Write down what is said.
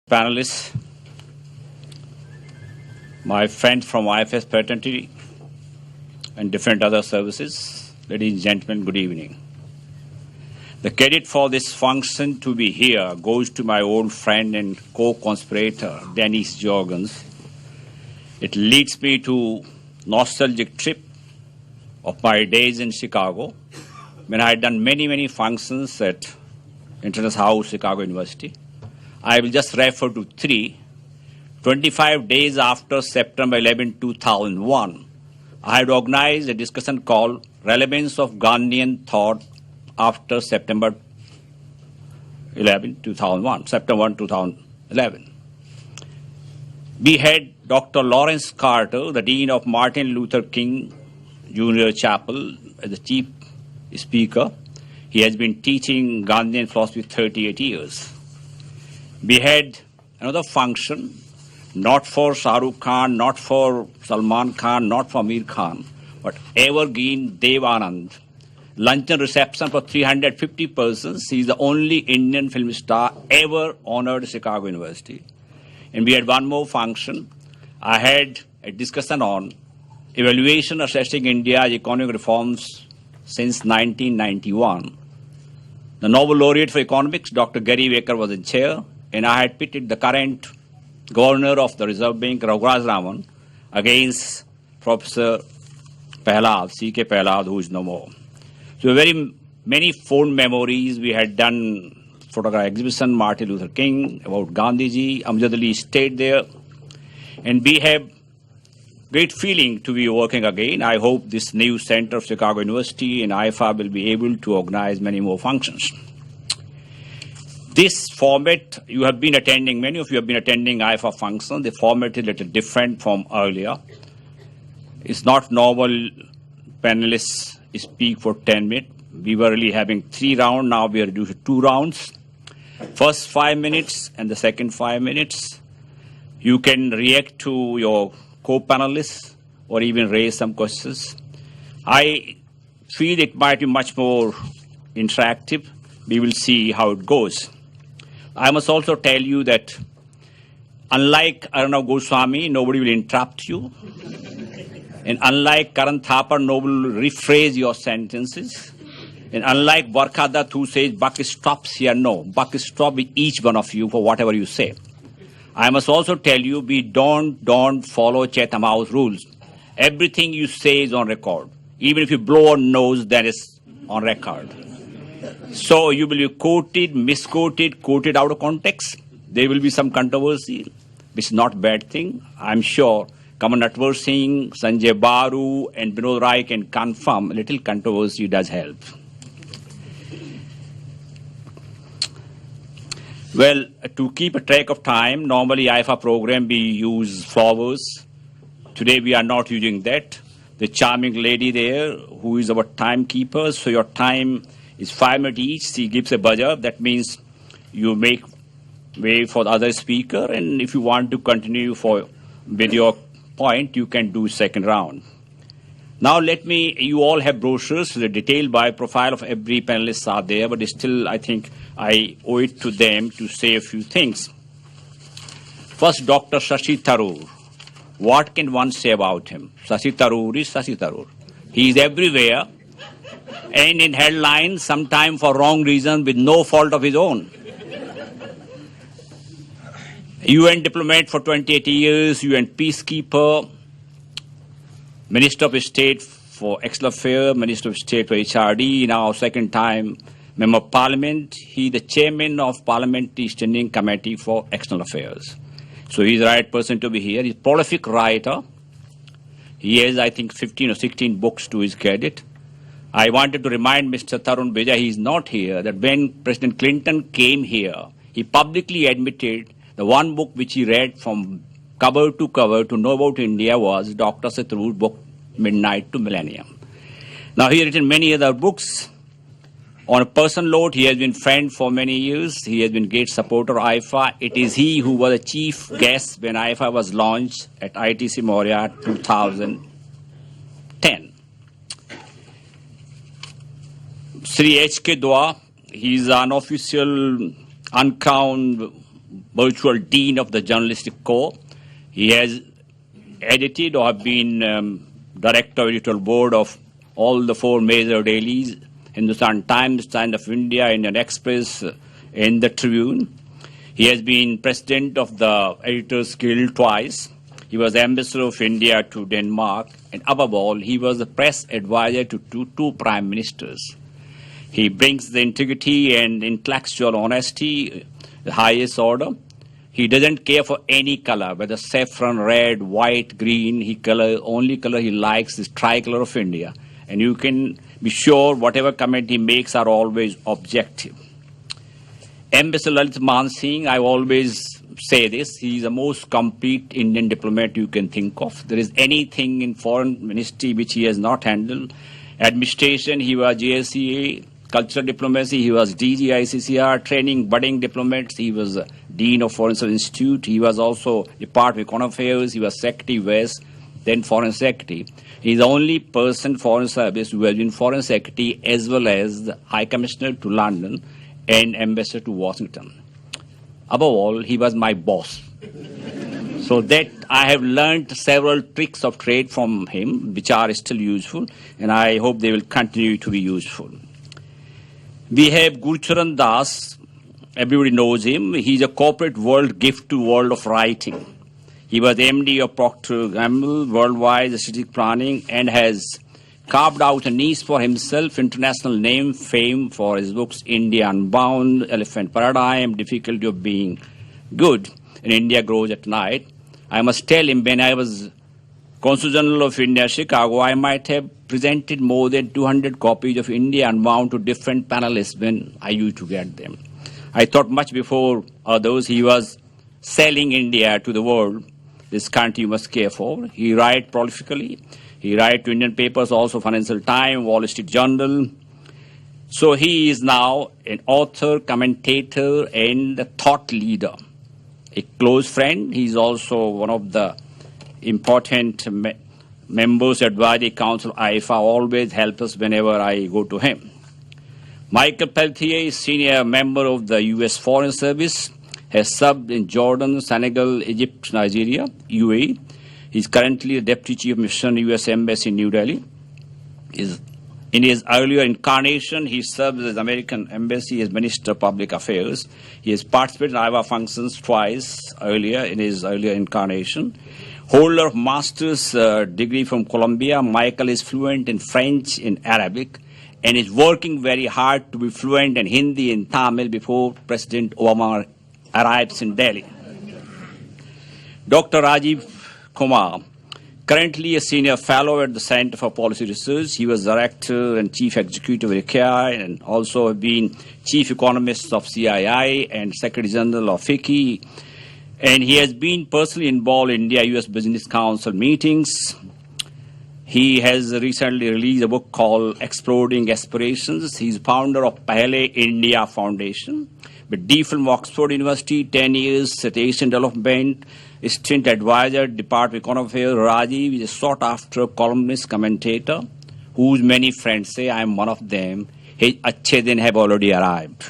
Panelists, my friends from IAFA fraternity and different other services, ladies and gentlemen, good evening. The credit for this function to be here goes to my old friend and co-conspirator, Dennis Jorgens. It leads me to nostalgic trip of my days in Chicago, when I had done many functions at International House, Chicago University. I will just refer to three. 25 days after September 11, 2001, I had organized a discussion called Relevance of Gandhian Thought after September 11, 2001, September 1, 2011. We had Dr. Lawrence Carter, the Dean of Martin Luther King Jr. Chapel, as the chief speaker. He has been teaching Gandhian philosophy 38 years. We had another function, not for Shah Rukh Khan, not for Salman Khan, not for Amir Khan, but Evergreen Dev Anand. Luncheon reception for 350 persons. He is the only Indian film star ever honored Chicago University. And we had one more function. I had a discussion on evaluation assessing India's economic reforms since 1991. The Nobel laureate for economics, Dr. Gary Baker, was in chair. And I had pitted the current governor of the Reserve Bank, Raghuram Raman, against Professor Pahlav, C.K. Pahlav, who is no more. So very many fond memories. We had done photograph exhibition, Martin Luther King, about Gandhiji. Amjad Ali stayed there. And we have great feeling to be working again. I hope this new center of Chicago University and IAFA will be able to organize many more functions. This format, you have been attending, many of you have been attending IAFA function. The format is a little different from earlier. It's not normal panelists speak for 10 minutes. We were really having 3 rounds. Now we are reduced to 2 rounds. First 5 minutes and the second 5 minutes. You can react to your co-panelists or even raise some questions. I feel it might be much more interactive. We will see how it goes. I must also tell you that unlike Arnav Goswami, nobody will interrupt you. And unlike Karan Thapar, nobody will rephrase your sentences. And unlike Barkha Dutt, who says, buck stops here, no. Buck stop with each one of you for whatever you say. I must also tell you, we don't follow Chatham House rules. Everything you say is on record. Even if you blow a nose, that is on record. So you will be quoted, misquoted, quoted out of context. There will be some controversy, which is not a bad thing. I'm sure Kamal Natwar Singh, Sanjay Baru, and Vinod Rai can confirm a little controversy does help. Well, to keep a track of time, normally IAFA program we use flowers. Today we are not using that. The charming lady there, who is our timekeeper, so your time is 5 minutes each. She gives a buzzer. That means you make way for the other speaker, and if you want to continue with your point, you can do second round. Now you all have brochures. The detailed bio profile of every panelist are there, but still I think I owe it to them to say a few things. First, Dr. Shashi Tharoor. What can one say about him? Shashi Tharoor is Shashi Tharoor. He is everywhere and in headlines, sometimes for wrong reason with no fault of his own. UN diplomat for 28 years, UN peacekeeper, Minister of State for External Affairs, Minister of State for HRD, now second time Member of Parliament. He is the chairman of Parliamentary Standing Committee for External Affairs. So he is the right person to be here. He is a prolific writer. He has, I think, 15 or 16 books to his credit. I wanted to remind Mr. Tarun Bija, he is not here, that when President Clinton came here, he publicly admitted the one book which he read from cover to know about India was Dr. Tharoor's book, Midnight to Millennium. Now, he has written many other books. On a personal note, he has been friend for many years. He has been great supporter of IAFA. It is he who was the chief guest when IAFA was launched at ITC Moria 2010. Sri H.K. Dua, he is an official uncrowned virtual dean of the journalistic corps. He has edited or been director of editorial board of all the 4 major dailies, Hindustan Times, Times of India, Indian Express, and the Tribune. He has been president of the Editors Guild twice. He was ambassador of India to Denmark, and above all, he was the press advisor to two prime ministers. He brings the integrity and intellectual honesty, the highest order. He doesn't care for any color, whether saffron, red, white, green. Only color he likes is tricolor of India. And you can be sure whatever comment he makes are always objective. Ambassador Lalit Man Singh, I always say this, he is the most complete Indian diplomat you can think of. There is anything in foreign ministry which he has not handled. Administration, he was JSCA. Cultural diplomacy, he was DG ICCR. Training budding diplomats, he was Dean of Foreign Service Institute. He was also Department of Economic Affairs. He was Secretary West, then Foreign Secretary. He is the only person Foreign Service who has been Foreign Secretary as well as the High Commissioner to London and Ambassador to Washington. Above all, he was my boss. So that I have learned several tricks of trade from him, which are still useful, and I hope they will continue to be useful. We have Gurcharan Das. Everybody knows him. He's a corporate world gift to world of writing. He was MD of Procter & Gamble, worldwide strategic planning, and has carved out a niche for himself, international name, fame for his books India Unbound, Elephant Paradigm, Difficulty of Being Good, and India Grows at Night. I must tell him, when I was Consul General of India, Chicago, I might have presented more than 200 copies of India Unbound to different panelists when I used to get them. I thought much before others he was selling India to the world. This country you must care for. He writes prolifically. He writes to Indian papers, also Financial Times, Wall Street Journal. So he is now an author, commentator, and a thought leader. A close friend. He is also one of the important members of Advisory Council of IAFA, always help us whenever I go to him. Michael Peltier is senior member of the U.S. Foreign Service, has served in Jordan, Senegal, Egypt, Nigeria, UAE. He is currently the Deputy Chief of Mission, U.S. Embassy in New Delhi. In his earlier incarnation, he served as American Embassy as Minister of Public Affairs. He has participated in IAFA functions twice earlier in his earlier incarnation. Holder of master's degree from Columbia, Michael is fluent in French and Arabic and is working very hard to be fluent in Hindi and Tamil before President Obama arrives in Delhi. Dr. Rajiv Kumar, currently a senior fellow at the Center for Policy Research. He was director and chief executive of ICAI and also have been chief economist of CII and secretary general of FICCI. And he has been personally involved in India-US Business Council meetings. He has recently released a book called Exploding Aspirations. He's founder of Pehle India Foundation. With D from Oxford University, 10 years at Asian Development, stint advisor, Department of Economic Affairs. Rajiv is a sought-after columnist, commentator, whose many friends say I am one of them. His अच्छे दिन have already arrived.